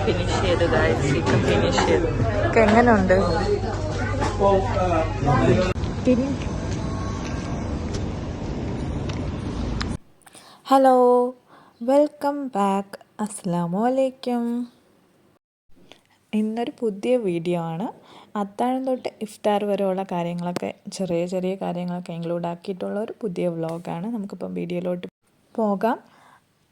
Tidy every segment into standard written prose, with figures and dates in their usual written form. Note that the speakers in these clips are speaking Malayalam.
ഫിനിഷ് ചെയ്തു ഗൈസ്, ചിക്കൻ ഫിനിഷ് ചെയ്തു. എങ്ങനെയുണ്ട്? Hello, welcome back. അസ്സലാമു അലൈക്കും. ഇന്നൊരു പുതിയ വീഡിയോ ആണ്. അത്താഴം തൊട്ട് ഇഫ്താർ വരെയുള്ള കാര്യങ്ങളൊക്കെ, ചെറിയ ചെറിയ കാര്യങ്ങളൊക്കെ ഇൻക്ലൂഡ് ആക്കിയിട്ടുള്ള ഒരു പുതിയ വ്ളോഗാണ്. നമുക്കിപ്പം വീഡിയോയിലോട്ട് പോകാം.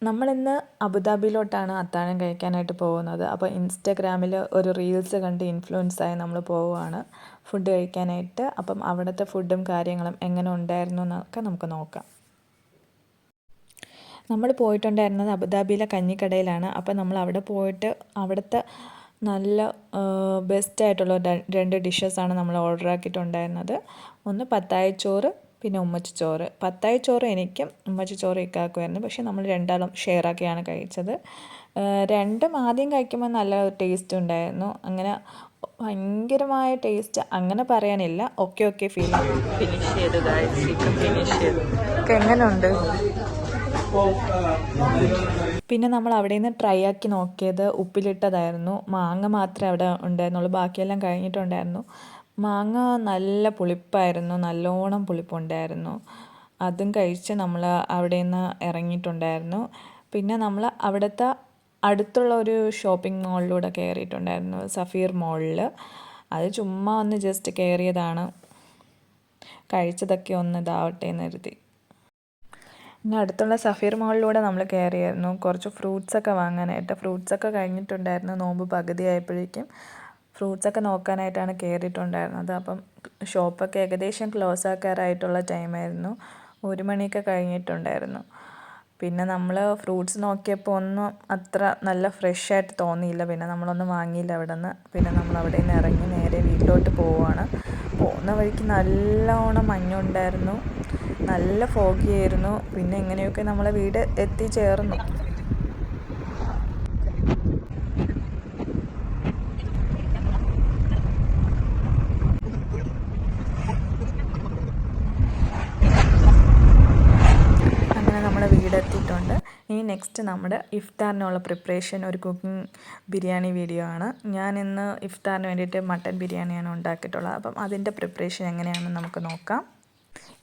നമ്മളിന്ന് അബുദാബിയിലോട്ടാണ് അത്താഴം കഴിക്കാനായിട്ട് പോകുന്നത്. അപ്പോൾ ഇൻസ്റ്റാഗ്രാമിൽ ഒരു റീൽസ് കണ്ട് ഇൻഫ്ലുവൻസായി നമ്മൾ പോവുകയാണ് ഫുഡ് കഴിക്കാനായിട്ട്. അപ്പം അവിടുത്തെ ഫുഡും കാര്യങ്ങളും എങ്ങനെ ഉണ്ടായിരുന്നു എന്നൊക്കെ നമുക്ക് നോക്കാം. നമ്മൾ പോയിട്ടുണ്ടായിരുന്നത് അബുദാബിയിലെ കഞ്ഞിക്കടയിലാണ്. അപ്പോൾ നമ്മൾ അവിടെ പോയിട്ട് അവിടുത്തെ നല്ല ബെസ്റ്റായിട്ടുള്ള രണ്ട് ഡിഷസാണ് നമ്മൾ ഓർഡർ ആക്കിയിട്ടുണ്ടായിരുന്നത്. ഒന്ന് പത്തായച്ചോറ്, പിന്നെ ഉമ്മച്ചിച്ചോറ്. പത്തായച്ചോറ് എനിക്കും ഉമ്മച്ചിച്ചോറ് ഇക്കാക്കുമായിരുന്നു. പക്ഷേ നമ്മൾ രണ്ടാളും ഷെയർ ആക്കിയാണ് കഴിച്ചത്. രണ്ടും ആദ്യം കഴിക്കുമ്പോൾ നല്ല ടേസ്റ്റ് ഉണ്ടായിരുന്നു. അങ്ങനെ ഭയങ്കരമായ ടേസ്റ്റ് അങ്ങനെ പറയാനില്ല. ഓക്കെ ഫീൽ ഫിനിഷ് ചെയ്തു ഗൈസ്, ചിക്കൻ ഫിനിഷ് ചെയ്തു. എങ്ങനെയുണ്ട്? പിന്നെ നമ്മൾ അവിടെ നിന്ന് ട്രൈ ആക്കി നോക്കിയത് ഉപ്പിലിട്ടതായിരുന്നു. മാങ്ങ മാത്രമേ അവിടെ ഉണ്ടായിരുന്നുള്ളൂ, ബാക്കിയെല്ലാം കഴിഞ്ഞിട്ടുണ്ടായിരുന്നു. മാങ്ങ നല്ല പുളിപ്പായിരുന്നു, നല്ലോണം പുളിപ്പുണ്ടായിരുന്നു. അതും കഴിച്ച് നമ്മൾ അവിടെ നിന്ന് ഇറങ്ങിയിട്ടുണ്ടായിരുന്നു. പിന്നെ നമ്മൾ അവിടുത്തെ അടുത്തുള്ള ഒരു ഷോപ്പിംഗ് മോളിലൂടെ കയറിയിട്ടുണ്ടായിരുന്നു, സഫീർ മോളിൽ. അത് ചുമ്മാ ഒന്ന് ജസ്റ്റ് കയറിയതാണ്, കഴിച്ചതൊക്കെ ഒന്ന് ഇതാവട്ടെ എന്ന് കരുതി. പിന്നെ അടുത്തുള്ള സഫീർ മോളിലൂടെ നമ്മൾ കയറിയായിരുന്നു കുറച്ച് ഫ്രൂട്ട്സൊക്കെ വാങ്ങാനായിട്ട്. ഫ്രൂട്ട്സൊക്കെ കഴിഞ്ഞിട്ടുണ്ടായിരുന്നു, നോമ്പ് പകുതി ആയപ്പോഴേക്കും. ഫ്രൂട്ട്സൊക്കെ നോക്കാനായിട്ടാണ് കയറിയിട്ടുണ്ടായിരുന്നത്. അപ്പം ഷോപ്പൊക്കെ ഏകദേശം ക്ലോസ് ആക്കാറായിട്ടുള്ള ടൈമായിരുന്നു. 1 മണിയൊക്കെ കഴിഞ്ഞിട്ടുണ്ടായിരുന്നു. പിന്നെ നമ്മൾ ഫ്രൂട്ട്സ് നോക്കിയപ്പോൾ ഒന്നും അത്ര നല്ല ഫ്രഷായിട്ട് തോന്നിയില്ല. പിന്നെ നമ്മളൊന്നും വാങ്ങിയില്ല അവിടെ നിന്ന്. പിന്നെ നമ്മൾ അവിടെ നിന്ന് ഇറങ്ങി നേരെ വീട്ടിലോട്ട് പോവുകയാണ്. പോകുന്ന വഴിക്ക് നല്ലോണം മഞ്ഞുണ്ടായിരുന്നു, നല്ല ഫോഗിയായിരുന്നു. പിന്നെ എങ്ങനെയൊക്കെ നമ്മളെ വീട് എത്തിച്ചേർന്നു. അങ്ങനെ നമ്മളെ വീടെത്തിയിട്ടുണ്ട്. ഇനി നെക്സ്റ്റ് നമ്മുടെ ഇഫ്താറിനുള്ള പ്രിപ്പറേഷൻ, ഒരു കുക്കിംഗ് ബിരിയാണി വീഡിയോ ആണ്. ഞാൻ ഇന്ന് ഇഫ്താറിന് വേണ്ടിയിട്ട് മട്ടൻ ബിരിയാണിയാണ് ഉണ്ടാക്കിയിട്ടുള്ളത്. അപ്പം അതിൻ്റെ പ്രിപ്പറേഷൻ എങ്ങനെയാണെന്ന് നമുക്ക് നോക്കാം.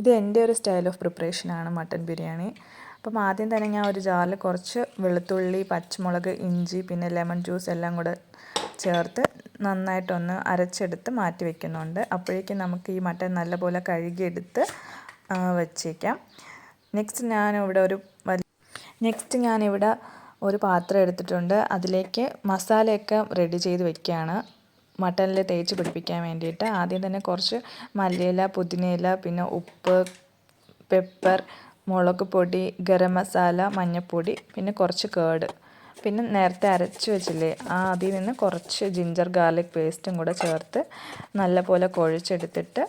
ഇത് എൻ്റെ ഒരു സ്റ്റൈൽ ഓഫ് പ്രിപ്പറേഷനാണ് മട്ടൻ ബിരിയാണി. അപ്പം ആദ്യം തന്നെ ഞാൻ ഒരു ജാറിൽ കുറച്ച് വെളുത്തുള്ളി, പച്ചമുളക്, ഇഞ്ചി, പിന്നെ ലെമൺ ജ്യൂസ് എല്ലാം കൂടെ ചേർത്ത് നന്നായിട്ടൊന്ന് അരച്ചെടുത്ത് മാറ്റി വയ്ക്കുന്നുണ്ട്. അപ്പോഴേക്കും നമുക്ക് ഈ മട്ടൻ നല്ലപോലെ കഴുകിയെടുത്ത് വച്ചേക്കാം. നെക്സ്റ്റ് ഞാനിവിടെ ഒരു പാത്രം എടുത്തിട്ടുണ്ട്. അതിലേക്ക് മസാലയൊക്കെ റെഡി ചെയ്ത് വെക്കുകയാണ്, മട്ടനിൽ തേച്ച് പിടിപ്പിക്കാൻ വേണ്ടിയിട്ട്. ആദ്യം തന്നെ കുറച്ച് മല്ലിയില, പുതിനയില, പിന്നെ ഉപ്പ്, പെപ്പർ, മുളക് പൊടി, ഗരം മസാല, മഞ്ഞൾപ്പൊടി, പിന്നെ കുറച്ച് കേട്, പിന്നെ നേരത്തെ അരച്ച് വെച്ചില്ലേ അതിൽ നിന്ന് കുറച്ച് ജിഞ്ചർ ഗാർലിക് പേസ്റ്റും കൂടെ ചേർത്ത് നല്ലപോലെ കുഴച്ചെടുത്തിട്ട്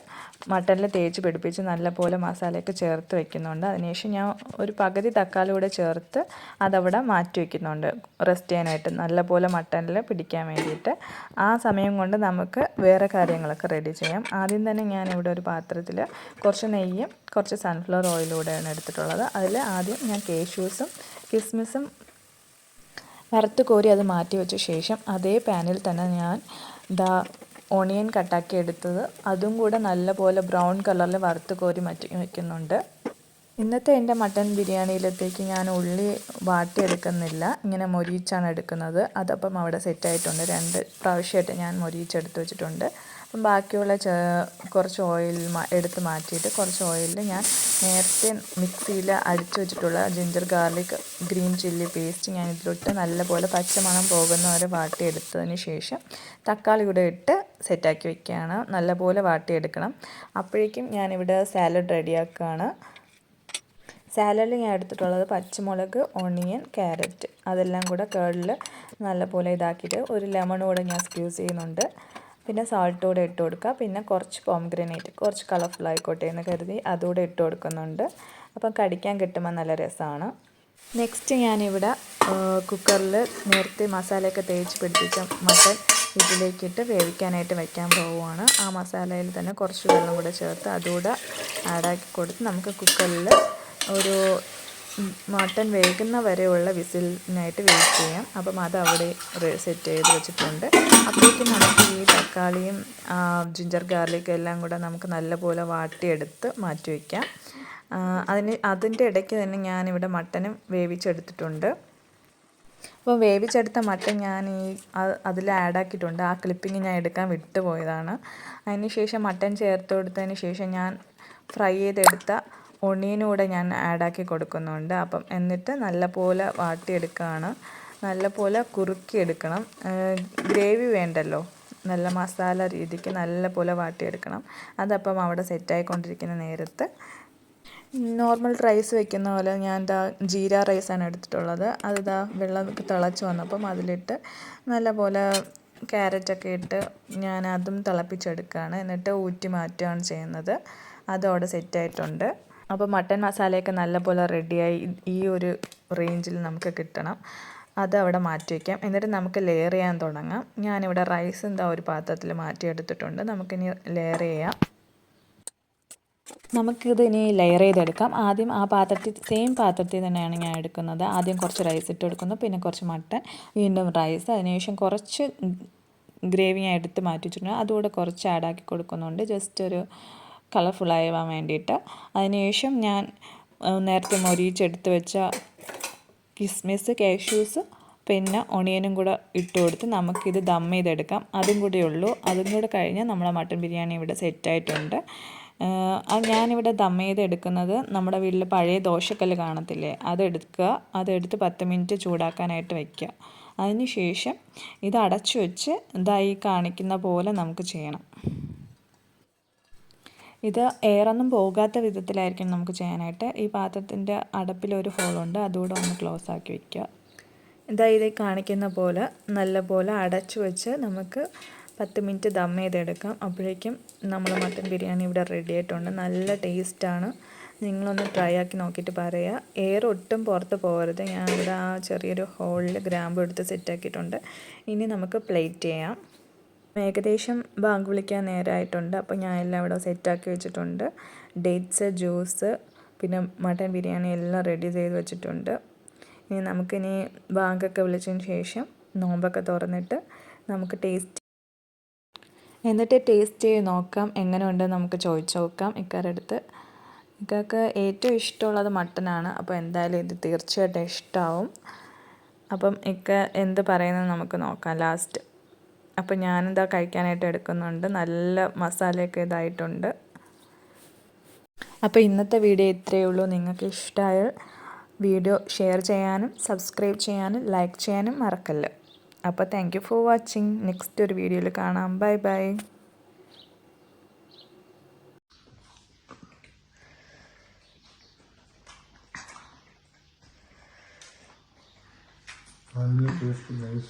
മട്ടനിൽ തേച്ച് പിടിപ്പിച്ച് നല്ലപോലെ മസാലയൊക്കെ ചേർത്ത് വയ്ക്കുന്നുണ്ട്. അതിനുശേഷം ഞാൻ ഒരു പകുതി തക്കാളി കൂടെ ചേർത്ത് അതവിടെ മാറ്റി വയ്ക്കുന്നുണ്ട് റെസ്റ്റ് ചെയ്യാനായിട്ട്, നല്ലപോലെ മട്ടനിൽ പിടിക്കാൻ വേണ്ടിയിട്ട്. ആ സമയം കൊണ്ട് നമുക്ക് വേറെ കാര്യങ്ങളൊക്കെ റെഡി ചെയ്യാം. ആദ്യം തന്നെ ഞാനിവിടെ ഒരു പാത്രത്തിൽ കുറച്ച് നെയ്യും കുറച്ച് സൺഫ്ലവർ ഓയിലും കൂടെയാണ് എടുത്തിട്ടുള്ളത്. അതിൽ ആദ്യം ഞാൻ കേഷ്യൂസും കിസ്മിസും വറുത്ത് കോരി അത് മാറ്റി വെച്ച ശേഷം അതേ പാനിൽ തന്നെ ഞാൻ ഓണിയൻ കട്ടാക്കി എടുത്തത് അതും കൂടെ നല്ലപോലെ ബ്രൗൺ കളറിൽ വറുത്ത് കോരി മാറ്റി വയ്ക്കുന്നുണ്ട്. ഇന്നത്തെ എൻ്റെ മട്ടൻ ബിരിയാണിയിലത്തേക്ക് ഞാൻ ഉള്ളി വാട്ടിയെടുക്കുന്നില്ല, ഇങ്ങനെ മൊരിയിച്ചാണ് എടുക്കുന്നത്. അതപ്പം അവിടെ സെറ്റായിട്ടുണ്ട്. 2 പ്രാവശ്യമായിട്ട് ഞാൻ മൊരിയിച്ചെടുത്ത് വെച്ചിട്ടുണ്ട്. അപ്പം ബാക്കിയുള്ള കുറച്ച് ഓയിൽ എടുത്ത് മാറ്റിയിട്ട് കുറച്ച് ഓയിലിൽ ഞാൻ നേരത്തെ മിക്സിയിൽ അടിച്ചു വെച്ചിട്ടുള്ള ginger garlic green chilli paste ഞാൻ ഇതിലിട്ട് നല്ലപോലെ പച്ചമണം പോകുന്നവരെ വാട്ടിയെടുത്തതിന് ശേഷം തക്കാളി കൂടെ ഇട്ട് സെറ്റാക്കി വയ്ക്കുകയാണ്. നല്ലപോലെ വാട്ടിയെടുക്കണം. അപ്പോഴേക്കും ഞാനിവിടെ സാലഡ് റെഡിയാക്കുകയാണ്. സാലഡിൽ ഞാൻ എടുത്തിട്ടുള്ളത് പച്ചമുളക്, ഓണിയൻ, ക്യാരറ്റ് അതെല്ലാം കൂടെ കേർഡിൽ നല്ലപോലെ ഇതാക്കിയിട്ട് ഒരു ലെമൺ കൂടെ ഞാൻ സ്ക്യൂസ് ചെയ്യുന്നുണ്ട്. പിന്നെ സാൾട്ട് കൂടെ ഇട്ട് കൊടുക്കുക. പിന്നെ കുറച്ച് പോംഗ്രനേറ്റ്, കുറച്ച് കളർഫുൾ ആയിക്കോട്ടെ എന്ന് കരുതി അതുകൂടെ ഇട്ട് കൊടുക്കുന്നുണ്ട്. അപ്പം കടിക്കാൻ കിട്ടുമ്പോൾ നല്ല രസമാണ്. നെക്സ്റ്റ് ഞാനിവിടെ കുക്കറിൽ നേരത്തെ മസാലയൊക്കെ തേച്ച് പിടിപ്പിച്ച മട്ടൻ ഇതിലേക്കിട്ട് വേവിക്കാനായിട്ട് വയ്ക്കാൻ പോവുകയാണ്. ആ മസാലയിൽ തന്നെ കുറച്ച് വെള്ളം കൂടെ ചേർത്ത് അതുകൂടെ ആഡാക്കി കൊടുത്ത് നമുക്ക് കുക്കറിൽ ഒരു മട്ടൺ വേകുന്ന വരെയുള്ള വിസിലിനായിട്ട് വെയിറ്റ് ചെയ്യാം. അപ്പം അതവിടെ സെറ്റ് ചെയ്ത് വെച്ചിട്ടുണ്ട്. അപ്പോഴേക്കും നമുക്ക് ഈ തക്കാളിയും ജിഞ്ചർ ഗാർലിക്കും എല്ലാം കൂടെ നമുക്ക് നല്ലപോലെ വാട്ടിയെടുത്ത് മാറ്റി വയ്ക്കാം. അതിൻ്റെ ഇടയ്ക്ക് തന്നെ ഞാനിവിടെ മട്ടനും വേവിച്ചെടുത്തിട്ടുണ്ട്. അപ്പോൾ വേവിച്ചെടുത്ത മട്ടൻ ഞാൻ അതിൽ ആഡാക്കിയിട്ടുണ്ട്. ആ ക്ലിപ്പിങ് ഞാൻ എടുക്കാൻ വിട്ടുപോയതാണ്. അതിന് ശേഷം മട്ടൻ ചേർത്ത് കൊടുത്തതിന് ശേഷം ഞാൻ ഫ്രൈ ചെയ്തെടുത്ത ഒണിയനൂടെ ഞാൻ ആഡാക്കി കൊടുക്കുന്നുണ്ട്. അപ്പം എന്നിട്ട് നല്ലപോലെ വാട്ടിയെടുക്കുകയാണ്. നല്ലപോലെ കുറുക്കിയെടുക്കണം. ഗ്രേവി വേണ്ടല്ലോ, നല്ല മസാല രീതിക്ക് നല്ലപോലെ വാട്ടിയെടുക്കണം. അതപ്പം അവിടെ സെറ്റായിക്കൊണ്ടിരിക്കുന്ന നേരത്ത് നോർമൽ റൈസ് വെക്കുന്ന പോലെ ഞാൻ ജീര റൈസാണ് എടുത്തിട്ടുള്ളത്. അത് വെള്ളം തിളച്ച് വന്നപ്പം അതിലിട്ട് നല്ലപോലെ ക്യാരറ്റൊക്കെ ഇട്ട് ഞാൻ അതും തിളപ്പിച്ചെടുക്കുകയാണ്. എന്നിട്ട് ഊറ്റി മാറ്റുകയാണ് ചെയ്യുന്നത്. അതും അവിടെ സെറ്റായിട്ടുണ്ട്. അപ്പോൾ മട്ടൻ മസാലയൊക്കെ നല്ലപോലെ റെഡിയായി ഈ ഒരു റേഞ്ചിൽ നമുക്ക് കിട്ടണം. അതവിടെ മാറ്റി വയ്ക്കാം. എന്നിട്ട് നമുക്ക് ലെയർ ചെയ്യാൻ തുടങ്ങാം. ഞാനിവിടെ റൈസ് ഒരു പാത്രത്തിൽ മാറ്റിയെടുത്തിട്ടുണ്ട്. നമുക്കിനി ലെയർ ചെയ്യാം. നമുക്കിത് ഇനി ലെയർ ചെയ്തെടുക്കാം. ആദ്യം ആ സെയിം പാത്രത്തിൽ തന്നെയാണ് ഞാൻ എടുക്കുന്നത്. ആദ്യം കുറച്ച് റൈസ് ഇട്ട് കൊടുക്കുന്നു, പിന്നെ കുറച്ച് മട്ടൻ, വീണ്ടും റൈസ്, അതിനുശേഷം കുറച്ച് ഗ്രേവി ഞാൻ എടുത്ത് മാറ്റി വെച്ചിട്ടുണ്ട്. അതുകൂടെ കുറച്ച് ആഡാക്കി കൊടുക്കുന്നുണ്ട്, ജസ്റ്റ് ഒരു കളർഫുള്ളാവാൻ വേണ്ടിയിട്ട്. അതിനുശേഷം ഞാൻ നേരത്തെ മൊരിയിച്ചെടുത്ത് വെച്ച കിസ്മിസ്, കാഷ്യൂസ്, പിന്നെ ഒണിയനും കൂടെ ഇട്ട് കൊടുത്ത് നമുക്കിത് ദം ചെയ്തെടുക്കാം. അതും കൂടെ ഉള്ളൂ. അതും കൂടെ കഴിഞ്ഞാൽ നമ്മളെ മട്ടൻ ബിരിയാണി ഇവിടെ സെറ്റായിട്ടുണ്ട്. ഞാനിവിടെ ദം ചെയ്തെടുക്കുന്നത് നമ്മുടെ വീട്ടിൽ പഴയ ദോശക്കല്ല് കാണത്തില്ലേ, അതെടുത്ത് 10 മിനിറ്റ് ചൂടാക്കാനായിട്ട് വയ്ക്കുക. അതിന് ശേഷം ഇത് അടച്ചു വെച്ച് ഈ കാണിക്കുന്ന പോലെ നമുക്ക് ചെയ്യണം. ഇത് എയറൊന്നും പോകാത്ത വിധത്തിലായിരിക്കും നമുക്ക് ചെയ്യാനായിട്ട്. ഈ പാത്രത്തിൻ്റെ അടപ്പിലൊരു ഹോളുണ്ട്, അതുകൂടെ ഒന്ന് ക്ലോസ് ആക്കി വയ്ക്കുക. ഇത് കാണിക്കുന്ന പോലെ നല്ലപോലെ അടച്ചു വെച്ച് നമുക്ക് 10 മിനിറ്റ് ദം ചെയ്തെടുക്കാം. അപ്പോഴേക്കും നമ്മൾ മട്ടൻ ബിരിയാണി ഇവിടെ റെഡി ആയിട്ടുണ്ട്. നല്ല ടേസ്റ്റാണ്. നിങ്ങളൊന്ന് ട്രൈ ആക്കി നോക്കിയിട്ട് പറയുക. എയർ ഒട്ടും പുറത്ത് പോകരുത്. ഞാനിവിടെ ആ ചെറിയൊരു ഹോളിൽ ഗ്രാമ്പ് എടുത്ത് സെറ്റാക്കിയിട്ടുണ്ട്. ഇനി നമുക്ക് പ്ലേറ്റ് ചെയ്യാം. ഏകദേശം ബാങ്ക് വിളിക്കാൻ നേരമായിട്ടുണ്ട്. അപ്പോൾ ഞാൻ എല്ലാം ഇവിടെ സെറ്റാക്കി വെച്ചിട്ടുണ്ട്. ഡേറ്റ്സ്, ജ്യൂസ്, പിന്നെ മട്ടൻ ബിരിയാണി എല്ലാം റെഡി ചെയ്ത് വെച്ചിട്ടുണ്ട്. ഇനി നമുക്കിനി ബാങ്കൊക്കെ വിളിച്ചതിന് ശേഷം നോമ്പൊക്കെ തുറന്നിട്ട് നമുക്ക് ടേസ്റ്റ് ചെയ്ത് നോക്കാം. എങ്ങനെ ഉണ്ടെന്ന് നമുക്ക് ചോദിച്ചു നോക്കാം ഇക്കാരടുത്ത്. ഇക്കാർക്ക് ഏറ്റവും ഇഷ്ടമുള്ളത് മട്ടനാണ്. അപ്പോൾ എന്തായാലും ഇത് തീർച്ചയായിട്ടും ഇഷ്ടമാവും. അപ്പം എന്ത് പറയുന്നത് നമുക്ക് നോക്കാം ലാസ്റ്റ്. അപ്പം ഞാനെന്താ കഴിക്കാനായിട്ട് എടുക്കുന്നുണ്ട്. നല്ല മസാലയൊക്കെ ഇതായിട്ടുണ്ട്. അപ്പോൾ ഇന്നത്തെ വീഡിയോ ഇത്രയേ ഉള്ളൂ. നിങ്ങൾക്ക് ഇഷ്ടമായാൽ വീഡിയോ ഷെയർ ചെയ്യാനും സബ്സ്ക്രൈബ് ചെയ്യാനും ലൈക്ക് ചെയ്യാനും മറക്കല്ല. അപ്പോൾ thank you for watching. Next ഒരു വീഡിയോയിൽ കാണാം. Bye bye. Taste nice.